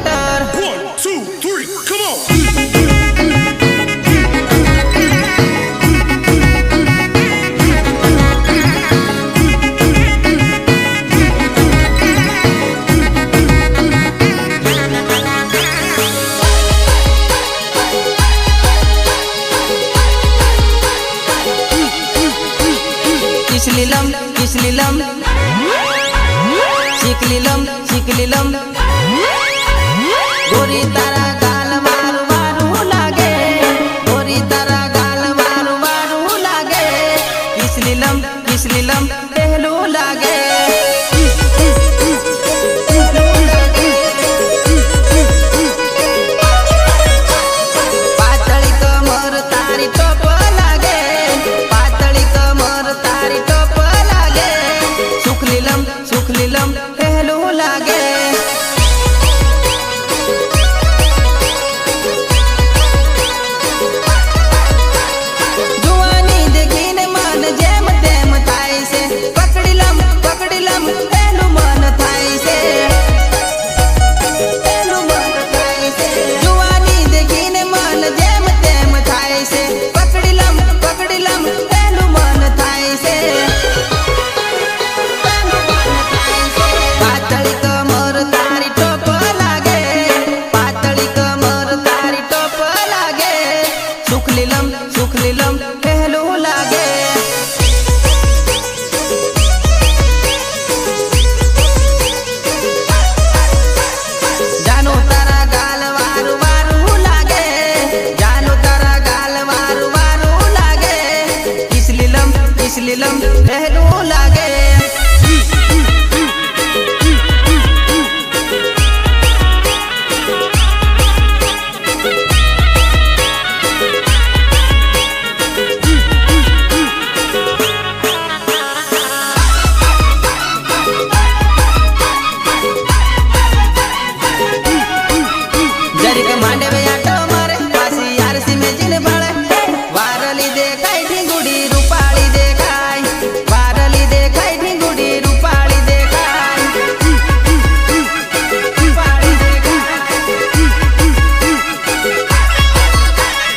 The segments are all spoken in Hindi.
मैटर। 1 2 3 come on। किसलिलम शिकलिलम गोरी तारा गाल मारू मारू लागे, गोरी तारा गाल मारू मारू लागे, किसलिलम पहलू लागे। पातળી कमर तारी टोप लागे, पातળી कमर तारी टोप लागे, सुखलीलम पहलू लागे। जुवानी देखीने मन जेम तेम थाय से, पकड़ीलम पहलू मन थाय से, पहलू मन थाय से। जुवानी देखीने मन जेम तेम थाय से, पकड़ीलम पहलू मन थाय से। पातળી कमर तारी टोप लागे, पातળી कमर तारी टोप लागे, सुखलीलम पहलू लागे। जानो तारा गाल वारू वारू लागे, जानो तारा गाल वारू वारू लागे, किसलिलम पहलू लागे। जरिक मांडवे आटो मारे पासी आरसी में जिन बळे, वारली देखाय ढिंगुडी रूपाळी देखाय, वारली देखाय ढिंगुडी रूपाळी देखाय, रूपाळी देखाय।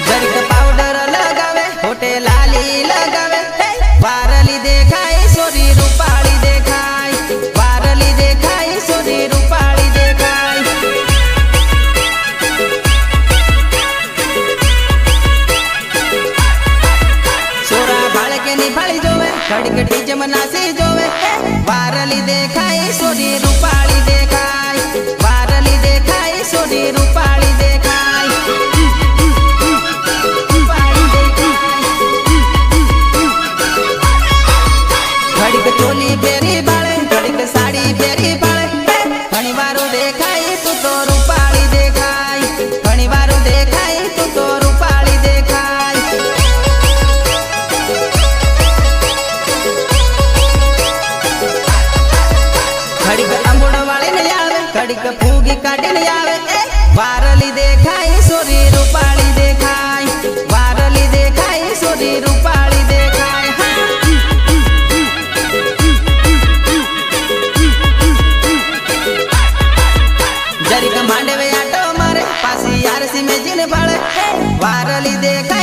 जरिक पाउडर लगावे होटे लाली लगावे, वारली देखाय सोरी रूपाळी देखाय, वारली देखाय सोरी रूपाळी देखाय। सोरा बाळके निभाळी जोवे, खड़क डीजे मनासी जोवे, वारली देखाय सोरी रूपाळी देखाय, वारली देखाय सोरी रूपाळी देखाय, रूपाळी देखाय। खड़क चोली फेरी बाळे, खड़क साड़ी फेरी बाळे, घणी वारू देखाय तू तो रूपाळी देखाय, घणी वारू देखाय तू तो रूपाळी देखाय। खड़क अंबुड़ वाले ने आवे, खड़क फूगी काटे ने आवे, वारली देखाय सोरी रूपाळी देखाय, वारली देखाय सोरी रूपाळी देखाय। जरिक मांडवे आटो मारे पासी आरसी में जिन बळे, वारली देखाय